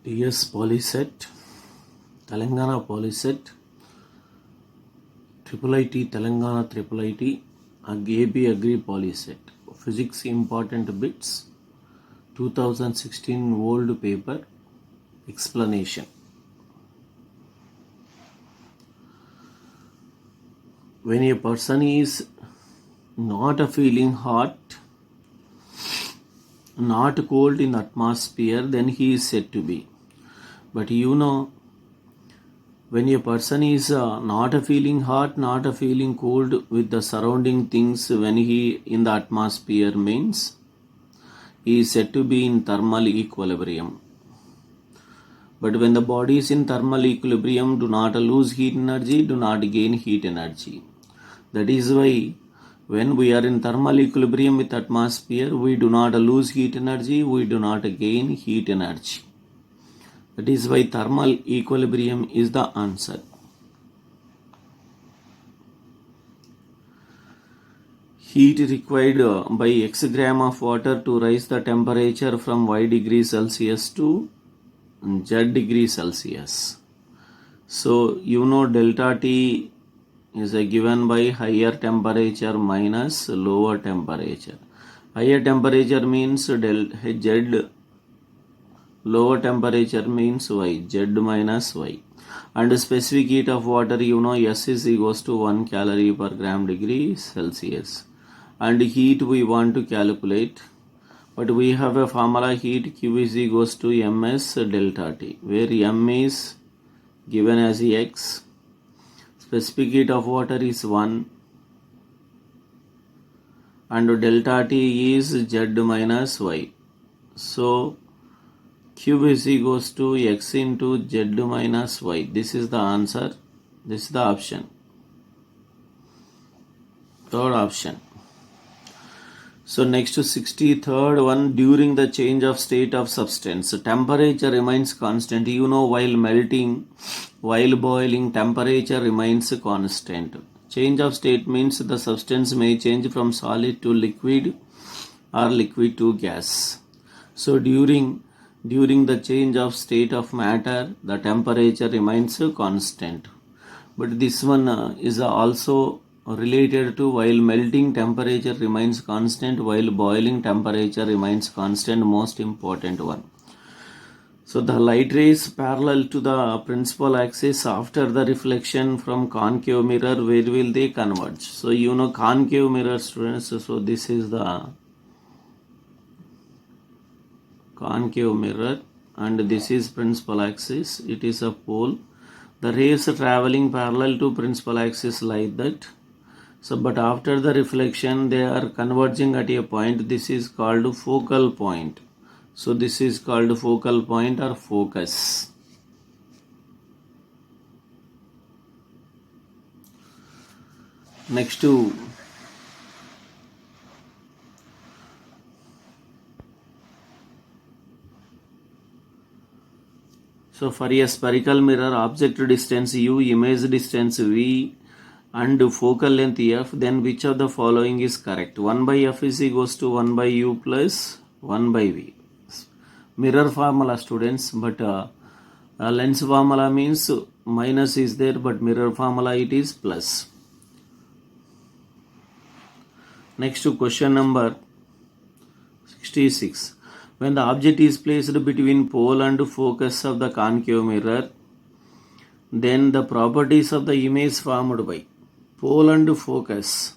Yes, Polycet, Telangana Polycet, IIIT Telangana IIIT, AB Agripolycet. Physics Important Bits, 2016 old paper, explanation. When a person is not feeling hot, not cold in atmosphere, then he is said to be. But when a person is not feeling hot, not feeling cold with the surrounding things, when he in the atmosphere means he is said to be in thermal equilibrium. But when the body is in thermal equilibrium, do not lose heat energy, do not gain heat energy. That is why when we are in thermal equilibrium with atmosphere, we do not lose heat energy, we do not gain heat energy. That is why thermal equilibrium is the answer. Heat required by x gram of water to raise the temperature from y degree Celsius to z degree Celsius. So delta T is given by higher temperature minus lower temperature. Higher temperature means Z, lower temperature means Y, Z minus Y. And specific heat of water, S is equals to 1 calorie per gram degree Celsius. And heat we want to calculate, but we have a formula heat Q is equals to ms delta T, where m is given as X. Specific heat of water is 1 and delta T is Z minus Y. So Q is equals to X into Z minus Y. This is the answer. This is the option. Third option. So next to 63rd one, during the change of state of substance, temperature remains constant. While melting, while boiling, temperature remains constant. Change of state means the substance may change from solid to liquid or liquid to gas. So during the change of state of matter, the temperature remains constant. But this one is also related to while melting, temperature remains constant, while boiling, temperature remains constant, most important one. So the light rays parallel to the principal axis after the reflection from concave mirror, where will they converge? So concave mirror, students, so this is the concave mirror and this is principal axis, it is a pole. The rays traveling parallel to principal axis like that. So but after the reflection they are converging at a point, this is called focal point. So this is called focal point or focus. Next to so for a spherical mirror, object distance U, image distance V and focal length F, then which of the following is correct? 1 by F is equals to 1 by U plus 1 by V. Mirror formula, students, but lens formula means minus is there, but mirror formula it is plus. Next to question number 66. When the object is placed between pole and focus of the concave mirror, then the properties of the image formed by pole and focus,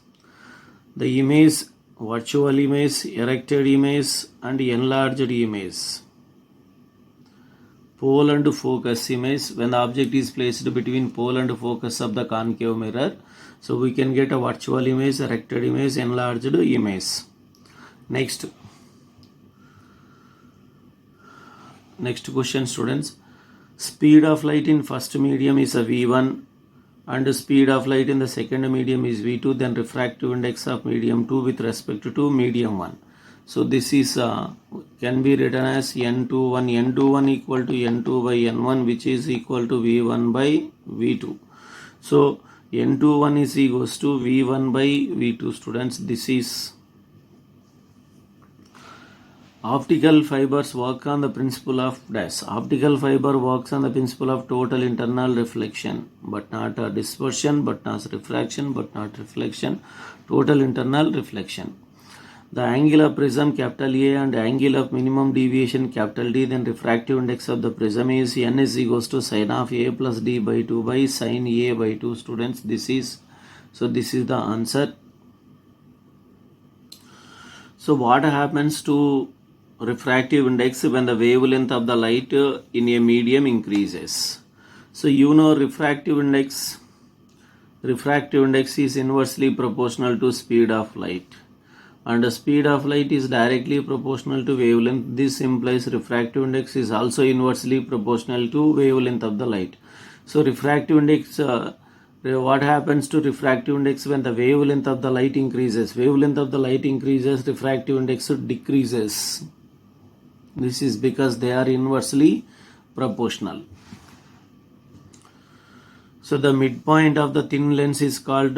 the image, virtual image, erected image and enlarged image. Pole and focus image, when the object is placed between pole and focus of the concave mirror, so we can get a virtual image, erected image, enlarged image. Next question, students. Speed of light in first medium is a V1 and speed of light in the second medium is V2, then refractive index of medium 2 with respect to medium 1. So this is can be written as N21 equal to N2 by N1, which is equal to V1 by V2. So N21 is equals to V1 by V2, students. This is Optical fibers work on the principle of dash. Optical fiber works on the principle of total internal reflection, but not dispersion, but not refraction, but not reflection, total internal reflection. The angle of prism capital A and angle of minimum deviation capital D, then refractive index of the prism is n is equals to sin of A plus D by 2 by sin A by 2. Students, this is the answer. So what happens to refractive index when the wavelength of the light in a medium increases? So refractive index is inversely proportional to speed of light, and the speed of light is directly proportional to wavelength. This implies refractive index is also inversely proportional to wavelength of the light. So refractive index, what happens to refractive index when the wavelength of the light increases? Wavelength of the light increases, refractive index decreases. This is because they are inversely proportional. So the midpoint of the thin lens is called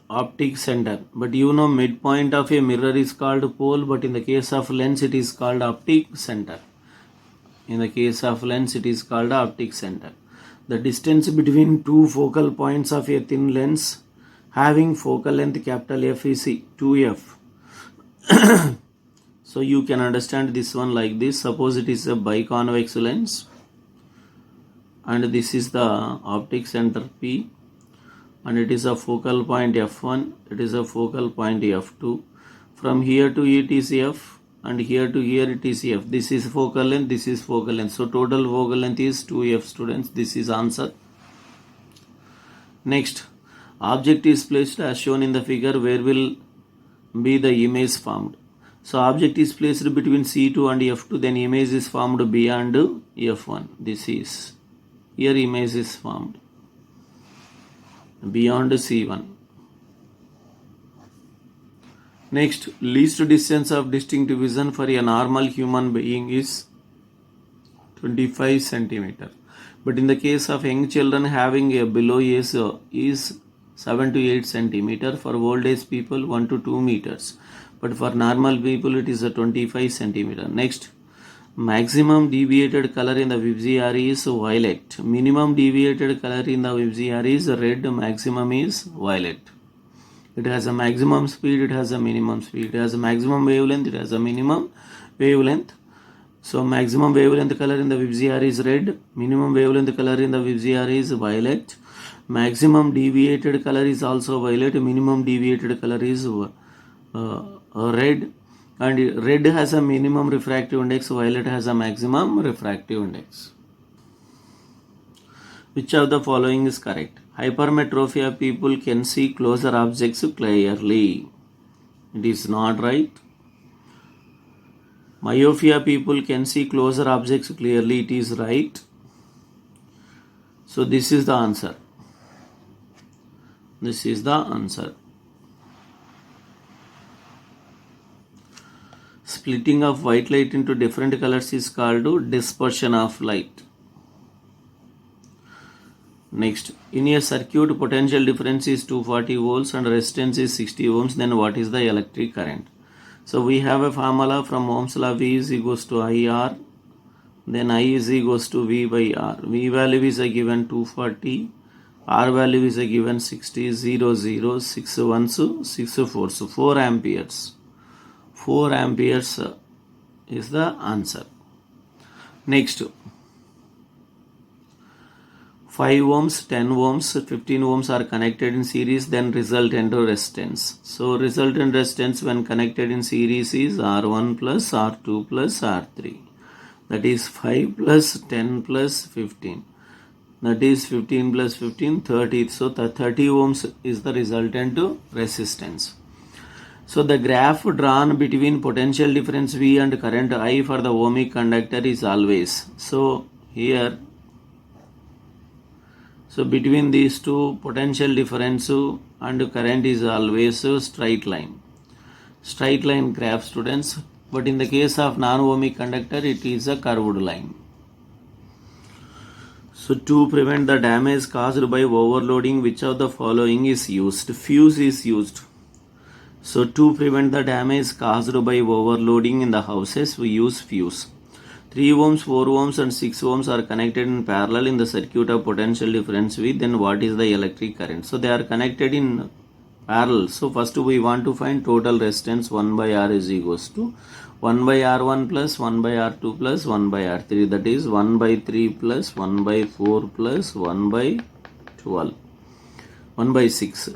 optic center. But midpoint of a mirror is called pole, but in the case of lens it is called optic center. In the case of lens it is called optic center. The distance between two focal points of a thin lens having focal length capital F is 2f. So you can understand this one like this. Suppose it is a biconvex lens and this is the optic center P, and it is a focal point F1, it is a focal point F2. From here to it is F, and here to here it is F. This is focal length, this is focal length. So total focal length is 2f, students. This is answer. Next, object is placed as shown in the figure. Where will be the image formed? So object is placed between C2 and F2, then image is formed beyond F1. This is, here image is formed beyond C1. Next, least distance of distinct vision for a normal human being is 25 centimeter. But in the case of young children having a below age is 7 to 8 centimeter. For old age people 1 to 2 meters. But for normal people it is a 25 centimeter. Next, maximum deviated color in the VCR is violet. Minimum deviated color in the VCR is red. Maximum is violet. It has a maximum speed, it has a minimum speed. It has a maximum wavelength, it has a minimum wavelength. So maximum wavelength color in the VCR is red. Minimum wavelength color in the VCR is violet. Maximum deviated color is also violet. Minimum deviated color is red. And red has a minimum refractive index, violet has a maximum refractive index. Which of the following is correct? Hypermetropia people can see closer objects clearly. It is not right. Myopia people can see closer objects clearly. It is right. So this is the answer. This is the answer. Splitting of white light into different colors is called dispersion of light. Next, in a circuit potential difference is 240 volts and resistance is 60 ohms, then what is the electric current? So we have a formula from Ohm's law. V is equals to IR, then I is equals to V by R. V value is a given 240, R value is a given 60, 0, 0, 6 ones, 6 fours, so 4 amperes. 4 amperes is the answer. Next, 5 ohms, 10 ohms, 15 ohms are connected in series, then result into resistance. So resultant resistance when connected in series is R1 plus R2 plus R3. That is 5 plus 10 plus 15. That is 15 plus 15, 30. So the 30 ohms is the resultant resistance. So the graph drawn between potential difference V and current I for the ohmic conductor is always. So here, so between these two, potential difference and current is always a straight line. Straight line graph, students. But in the case of non-ohmic conductor, it is a curved line. So to prevent the damage caused by overloading, which of the following is used? Fuse is used. So to prevent the damage caused by overloading in the houses, we use fuse. 3 ohms, 4 ohms and 6 ohms are connected in parallel in the circuit of potential difference V. Then what is the electric current? So they are connected in parallel. So first we want to find total resistance 1 by R is equals to 1 by R1 plus 1 by R2 plus 1 by R3. That is 1 by 3 plus 1 by 4 plus 1 by 12. 1 by 6.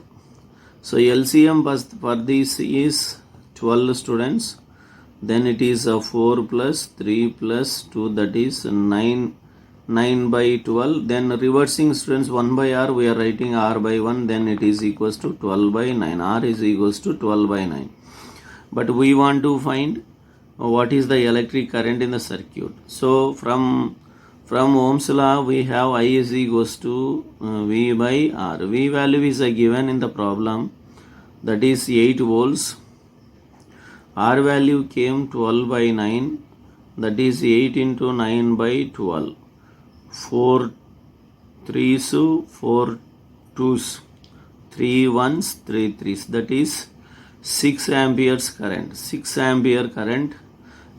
So LCM for this is 12 students. Then it is 4 plus 3 plus 2, that is 9 by 12. Then reversing students 1 by R, we are writing R by 1, then it is equals to 12 by 9. R is equals to 12 by 9. But we want to find what is the electric current in the circuit. So from Ohm's law we have I is equals to V by R. V value is given in the problem, that is 8 volts. R value came 12 by 9, that is 8 into 9 by 12. 4 3s, 4 2s, 3 1s, 3 3s, that is 6 amperes current. 6 ampere current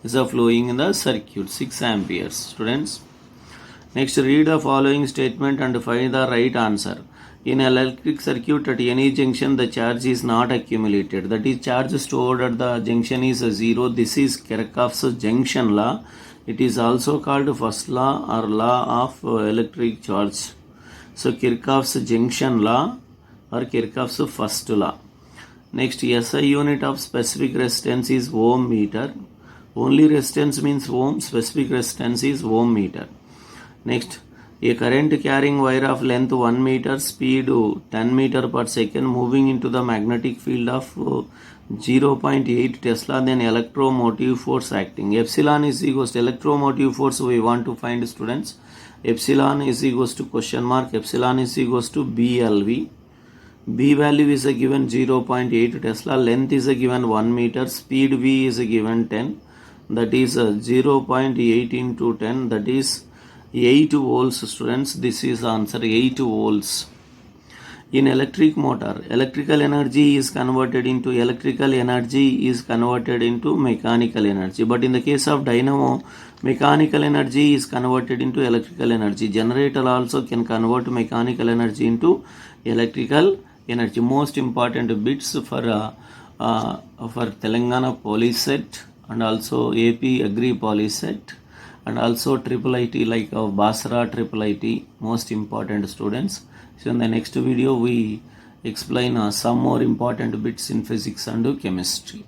is flowing in the circuit, 6 amperes. Students, next read the following statement and find the right answer. In electric circuit, at any junction the charge is not accumulated, that is charge stored at the junction is 0. This is Kirchhoff's junction law. It is also called first law or law of electric charge. So Kirchhoff's junction law or Kirchhoff's first law. Next, SI unit of specific resistance is ohm meter. Only resistance means ohm, specific resistance is ohm meter. Next, a current carrying wire of length 1 meter, speed 10 meter per second, moving into the magnetic field of 0.8 Tesla, then electromotive force acting. Epsilon is equals to electromotive force we want to find, students. Epsilon is equals to question mark, epsilon is equals to BLV. B value is given 0.8 Tesla, length is given 1 meter, speed V is given 10, that is 0.8 into 10, that is 8 volts, students. This is answer, 8 volts. In electric motor, electrical energy is converted into mechanical energy. But in the case of dynamo, mechanical energy is converted into electrical energy. Generator also can convert mechanical energy into electrical energy. Most important bits for Telangana Polycet and also AP Agripolycet and also IIIT like Basara IIIT, most important, students. So in the next video we explain some more important bits in physics and chemistry.